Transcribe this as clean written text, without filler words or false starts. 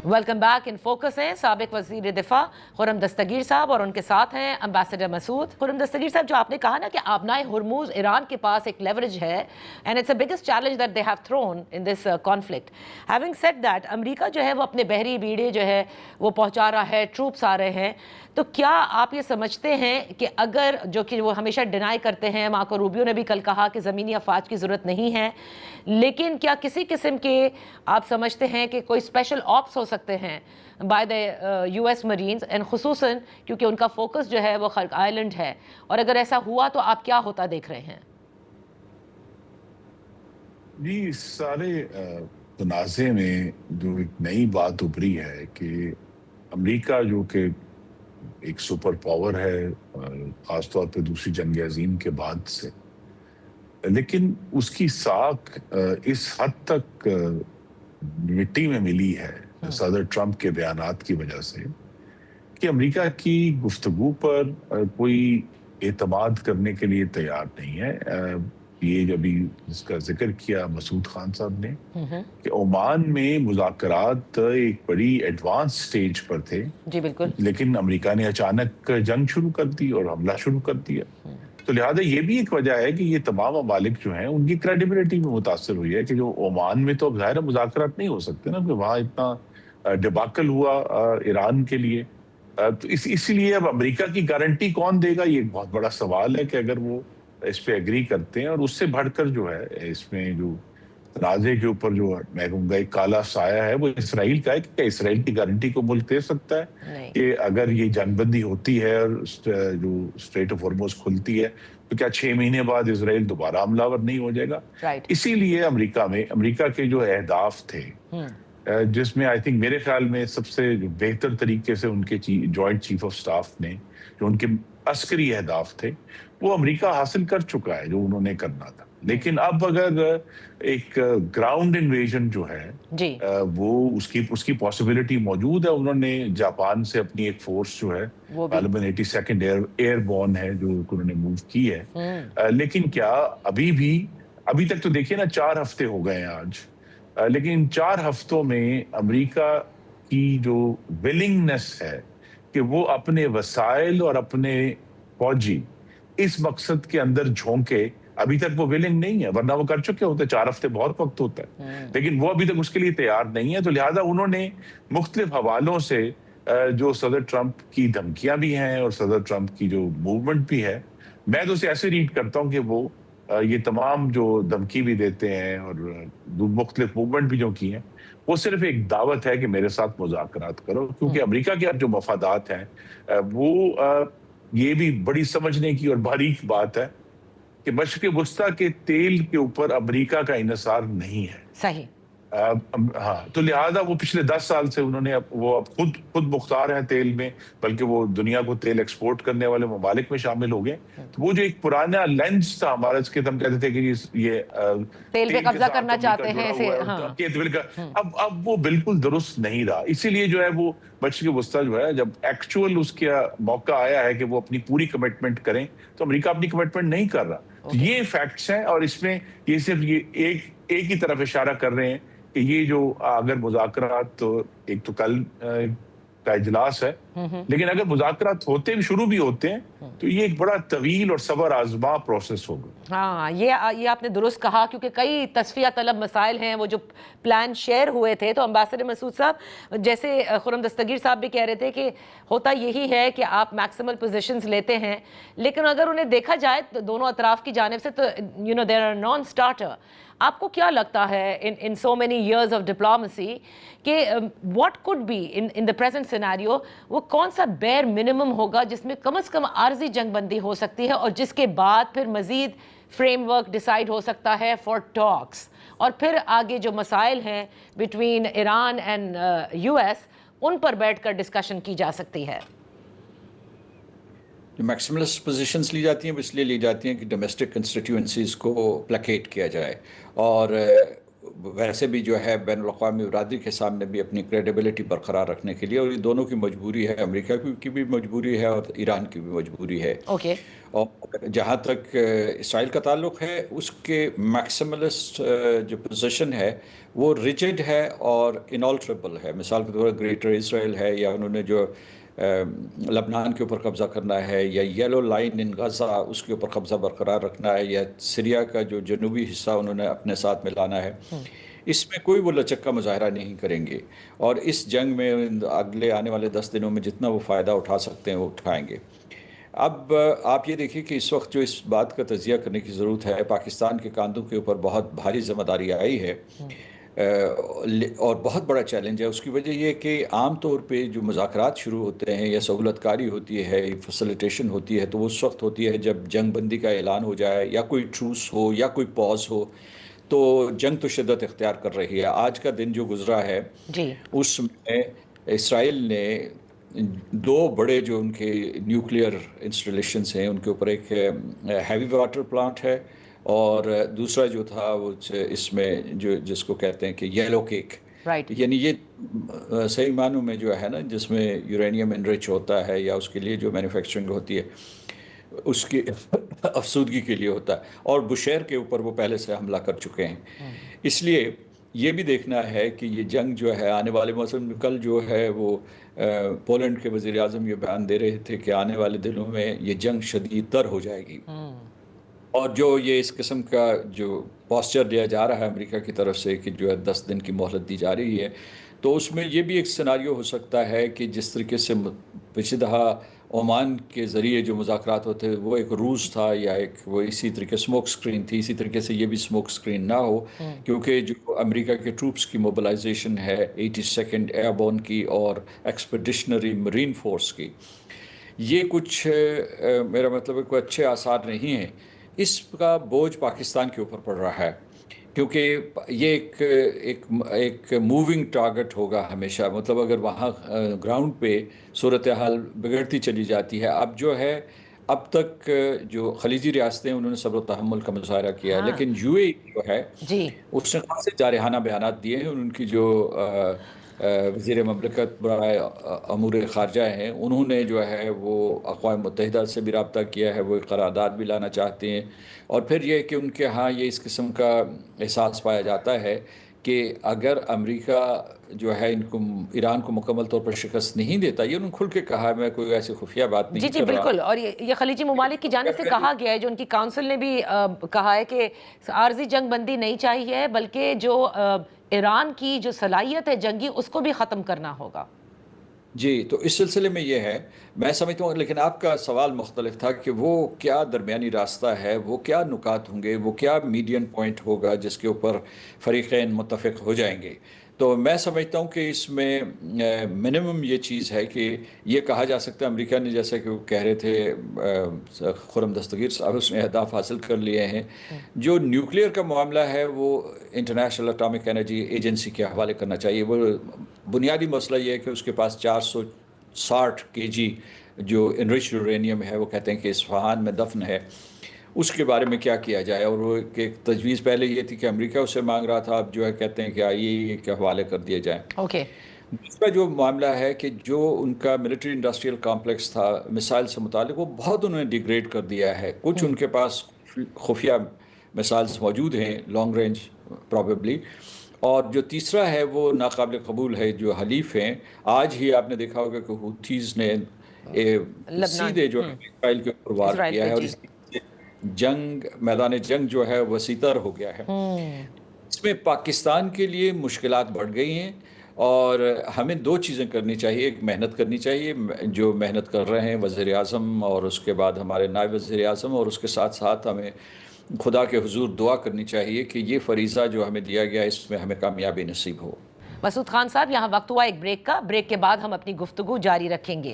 Welcome back. In focus हैं साबिक वज़ीर दिफा खुर्रम दस्तगीर साहब और उनके साथ हैं एम्बेसडर मसूद। खुर्रम दस्तगीर साहब, जो आपने कहा ना कि आबनाए हुर्मुज़ ईरान के पास एक लेवरेज है and it's the biggest challenge that they have thrown in this conflict. Having said that, America जो है वो अपने बहरी बीड़े जो है वो पहुंचा रहा है, ट्रूप्स आ रहे हैं, तो क्या आप ये समझते हैं कि अगर, जो कि वो हमेशा डिनाई करते हैं, मार्को रूबियो ने भी कल कहा कि ज़मीनी अफवाज की ज़रूरत नहीं है, लेकिन क्या किसी किस्म के आप समझते हैं कि कोई स्पेशल ऑप्स हो सकते हैं by the US marines, and खुसूसन क्योंकि उनका फोकस जो है वो खल्क आइलैंड है, और अगर ऐसा हुआ तो आप क्या होता देख रहे हैं? जी, सारे तनाज़े में जो एक नई बात उभरी है कि अमेरिका जो कि एक सुपर पावर है, ख़ासतौर पे दूसरी जंग अज़ीम के बाद से, लेकिन उसकी साख इस हद तक मिट्टी में मिली है सदर ट्रंप के बयानात की वजह से कि अमेरिका की गुफ्तगू पर कोई एतमाद करने के लिए तैयार नहीं है। ये जब भी इसका जिक्र किया मसूद खान साहब ने कि ओमान में मुज़ाकरात एक बड़ी एडवांस स्टेज पर थे, जी बिल्कुल, लेकिन अमेरिका ने अचानक जंग शुरू कर दी और हमला शुरू कर दिया। तो लिहाजा ये भी एक वजह है कि ये तमाम ममालिक जो हैं उनकी क्रेडिबिलिटी में मुतासर हुई है कि जो ओमान में तो अब ज़ाहिर मुज़ाकरात नहीं हो सकते ना, कि वहाँ इतना डिबाकल हुआ ईरान के लिए। तो इसीलिए अब अमेरिका की गारंटी कौन देगा, ये एक बहुत बड़ा सवाल है कि अगर वो इस पे एग्री करते हैं। और उससे बढ़कर जो है इसमें जो तनाज़े के ऊपर जो मैं कहूँगा एक काला साया है वो इसराइल का है कि क्या इसराइल की गारंटी को मुल्क दे सकता है कि अगर ये जंगबंदी होती है और जो स्ट्रेट ऑफ हॉर्मुज़ खुलती है तो क्या 6 महीने बाद इसराइल दोबारा हमलावर नहीं हो जाएगा। इसीलिए अमेरिका के जो अहदाफ थे, जिसमें आई थिंक मेरे ख्याल में सबसे बेहतर तरीके से उनके जॉइंट चीफ ऑफ स्टाफ ने जो उनके अस्करी अहदाफ थे वो अमेरिका हासिल कर चुका है जो उन्होंने करना था। लेकिन अब अगर एक ग्राउंड इन्वेजन जो है वो उसकी पॉसिबिलिटी मौजूद है। उन्होंने जापान से अपनी एक फोर्स जो है गालिबन 82nd एयरबॉर्न है जो उन्होंने मूव की है। लेकिन क्या अभी तक तो देखिए ना 4 हफ्ते हो गए हैं आज, लेकिन इन 4 हफ्तों में अमेरिका की जो विलिंगनेस है कि वो अपने वसाइल और अपने फौजी इस मकसद के अंदर झोंके, अभी तक वो विलिंग नहीं है, वरना वो कर चुके होते। 4 हफ्ते बहुत वक्त होता है, लेकिन वो अभी तक उसके लिए तैयार नहीं है। तो लिहाजा उन्होंने मुख्तलिफ हवालों से जो सदर ट्रंप की धमकियां भी हैं और सदर ट्रंप की जो मूवमेंट भी है, मैं तो उसे ऐसे रीड करता हूं कि वो ये तमाम जो धमकी भी देते हैं और मुख्तलिफ मूवमेंट भी जो की हैं वो सिर्फ एक दावत है कि मेरे साथ मुज़ाकरात करो, क्योंकि अमेरिका के जो मफादात हैं वो ये भी बड़ी समझने की और बारीक बात है कि मशरिक़ वुस्ता के तेल के ऊपर अमेरिका का इन्हिसार नहीं है। सही। हाँ, तो लिहाजा वो पिछले 10 साल से उन्होंने अब खुद मुख्तार हैं तेल में, बल्कि वो दुनिया को तेल एक्सपोर्ट करने वाले ममालिक में शामिल हो गए। तो वो जो एक पुराना लेंस था हमारा, इसके हम कहते थे कि ये तेल पे कब्जा करना चाहते हैं इसे, अब वो बिल्कुल दुरुस्त नहीं रहा। इसीलिए जो है वो मशरिक़ वुस्ता जो है, जब एक्चुअल उसका मौका आया है कि वो अपनी पूरी कमिटमेंट करें, तो अमेरिका अपनी कमिटमेंट नहीं कर रहा। तो ये फैक्ट्स हैं, और इसमें ये सिर्फ ये एक ही तरफ इशारा कर रहे हैं कि ये जो अगर मुज़ाकरात, तो एक तो कल का इजलास है, लेकिन अगर मुज़ाकरात शुरू भी होते हैं तो ये एक बड़ा तवील और सबर आज़मा प्रोसेस होगा। हाँ, ये आपने दुरुस्त कहा, क्योंकि कई तस्फिया तलब मसाइल हैं। वो जो प्लान शेयर हुए थे, तो एम्बेसडर मसूद साहब, जैसे खुर्रम दस्तगीर साहब भी कह रहे थे कि होता यही है कि आप मैक्सिमल पोजीशंस लेते हैं, लेकिन अगर उन्हें देखा जाए तो दोनों अतराफ की जानिब से, तो देयर आर नॉन स्टार्टर। आपको क्या लगता है in so many years of diplomacy कि what could be in the present scenario, वो कौन सा बेयर मिनिमम होगा जिसमें कम से कम आर्जी जंगबंदी हो सकती है, और जिसके बाद फिर मजीद फ्रेमवर्क डिसाइड हो सकता है फॉर टॉक्स, और फिर आगे जो मसाइल हैं बिटवीन ईरान एंड US उन पर बैठकर डिस्कशन की जा सकती है? जो मैक्सिमलिस्ट पोजीशंस ली जाती हैं वो इसलिए ली जाती हैं कि डोमेस्टिक कंस्टिट्यूएंसीज़ को प्लेकेट किया जाए, और वैसे भी जो है बैन अवी बरादरी के सामने भी अपनी क्रेडिबिलिटी बरकरार रखने के लिए, और ये दोनों की मजबूरी है, अमेरिका की भी मजबूरी है और ईरान की भी मजबूरी है। ओके और जहाँ तक इसराइल का ताल्लुक है, उसके मैक्सिमलिस्ट जो पोजीशन है वो रिजिड है और इनऑल्टरेबल है। मिसाल के तौर पर ग्रेटर इसराइल है, या उन्होंने जो लबनान के ऊपर कब्ज़ा करना है, या येलो लाइन इन गज़ा उसके ऊपर कब्ज़ा बरकरार रखना है, या सीरिया का जो जनूबी हिस्सा उन्होंने अपने साथ में लाना है, इसमें कोई वो लचक का मुजाहरा नहीं करेंगे। और इस जंग में अगले आने वाले 10 दिनों में जितना वो फ़ायदा उठा सकते हैं वो उठाएंगे। अब आप ये देखिए कि इस वक्त जो इस बात का तजिया करने की ज़रूरत है, पाकिस्तान के कांधों के ऊपर बहुत भारी ज़िम्मेदारी आई है और बहुत बड़ा चैलेंज है। उसकी वजह यह कि आम तौर पे जो मुज़ाकरात शुरू होते हैं या सहूलतकारी होती है, फैसिलिटेशन होती है, तो वो उस वक्त होती है जब जंग बंदी का ऐलान हो जाए, या कोई ट्रूस हो, या कोई पॉज हो। तो जंग तो शिद्दत इख्तियार कर रही है। आज का दिन जो गुजरा है जी उसमें इसराइल ने दो बड़े जो उनके न्यूक्लियर इंस्टॉलेशंस हैं उनके ऊपर एक हैवी वाटर प्लांट है, और दूसरा जो था वो इसमें जो जिसको कहते हैं कि येलो केक, राइट यानी ये सही मानों में जो है ना, जिसमें यूरेनियम इनरिच होता है या उसके लिए जो मैन्युफैक्चरिंग होती है उसकी अफसूदगी के लिए होता है, और बुशेर के ऊपर वो पहले से हमला कर चुके हैं। इसलिए ये भी देखना है कि ये जंग जो है आने वाले मौसम में, कल जो है वो पोलैंड के वज़ीर आज़म ये बयान दे रहे थे कि आने वाले दिनों में ये जंग शदीद तर हो जाएगी। और जो ये इस किस्म का जो पोस्चर दिया जा रहा है अमेरिका की तरफ से कि जो है 10 दिन की मोहलत दी जा रही है, तो उसमें ये भी एक सिनारियो हो सकता है कि जिस तरीके से पिछली दफ़ा ओमान के ज़रिए जो मुज़ाकरात होते वो एक रूस था या एक वो इसी तरीके स्मोक स्क्रीन थी, इसी तरीके से ये भी स्मोक स्क्रीन ना हो, क्योंकि जो अमेरिका के ट्रूप्स की मोबिलाइजेशन है 82nd एयरबोर्न की और एक्सपेडिशनरी मरीन फोर्स की, ये कुछ मेरा मतलब है कोई अच्छे आसार नहीं है। इसका बोझ पाकिस्तान के ऊपर पड़ रहा है, क्योंकि ये एक मूविंग टारगेट होगा हमेशा। मतलब अगर वहाँ ग्राउंड पे सूरत हाल बिगड़ती चली जाती है, अब जो है अब तक जो खलीजी रियासतें उन्होंने सब्र तहम्मुल का मुजाहरा किया है, लेकिन यूएई जो है जी उसने खासे जारहाना बयानात दिए हैं। उनकी जो वज़ीर ममलकत बराए अमूर ख़ारजा हैं, उन्होंने जो है वो अक़वाम मुत्तहिदा से भी रब्ता किया है, वो एक करारदाद भी लाना चाहते हैं। और फिर ये कि उनके यहाँ ये इस किस्म का एहसास पाया जाता है कि अगर अमेरिका जो है इनको ईरान को मुकम्मल तौर पर शिकस्त नहीं देता, ये उन्होंने खुल के कहा है, मैं कोई ऐसी खुफिया बात नहीं जी जी कर रहा। बिल्कुल। और ये खलीजी ममालिक की जानिब से कहा गया है, जो उनकी काउंसिल ने भी कहा है कि आर्जी जंग बंदी नहीं चाहिए, बल्कि जो ईरान की जो सलाहियत है जंगी उसको भी ख़त्म करना होगा। जी, तो इस सिलसिले में ये है, मैं समझता हूँ, लेकिन आपका सवाल मुख्तलिफ था कि वो क्या दरमियानी रास्ता है, वो क्या नुकात होंगे, वो क्या मीडियन पॉइंट होगा जिसके ऊपर फरीक़ैन मुत्तफ़िक़ हो जाएंगे। तो मैं समझता हूँ कि इसमें मिनिमम ये चीज़ है कि ये कहा जा सकता है, अमेरिका ने जैसा कि वो कह रहे थे खुर्रम दस्तगीर साहब, उसने अहदाफ हासिल कर लिए हैं। जो न्यूक्लियर का मामला है वो इंटरनेशनल एटॉमिक एनर्जी एजेंसी के हवाले करना चाहिए। वो बुनियादी मसला ये है कि उसके पास 460 kg जो इनरिच यूरेनियम है, वो कहते हैं कि इस्फहान में दफन है, उसके बारे में क्या किया जाए। और वो एक तजवीज़ पहले ये थी कि अमेरिका उससे मांग रहा था, अब जो है कहते हैं कि आइए के हवाले कर दिया जाए। ओके दूसरा जो मामला है कि जो उनका मिलिट्री इंडस्ट्रियल कॉम्प्लेक्स था मिसाइल से मुतालिक, वो बहुत उन्होंने डिग्रेड कर दिया है। कुछ उनके पास खुफिया मिसाइल्स मौजूद हैं लॉन्ग रेंज प्रॉबेबली, और जो तीसरा है वो नाकाबिल कबूल है, जो हलीफ हैं। आज ही आपने देखा होगा कि हुथीज़ ने सीधे जो इसराइल के ऊपर वार इसराइल किया पे, है, और जी। इससे जंग मैदान जंग जो है वसीतर हो गया है। इसमें पाकिस्तान के लिए मुश्किलात बढ़ गई हैं, और हमें दो चीज़ें करनी चाहिए। एक, मेहनत करनी चाहिए, जो मेहनत कर रहे हैं वज़ीर आज़म और उसके बाद हमारे नायब वज़ीर आज़म, और उसके साथ साथ हमें खुदा के हुजूर दुआ करनी चाहिए कि ये फरीज़ा जो हमें दिया गया इसमें हमें कामयाबी नसीब हो। मसूद खान साहब, यहाँ वक्त हुआ एक ब्रेक का। ब्रेक के बाद हम अपनी गुफ्तगू जारी रखेंगे।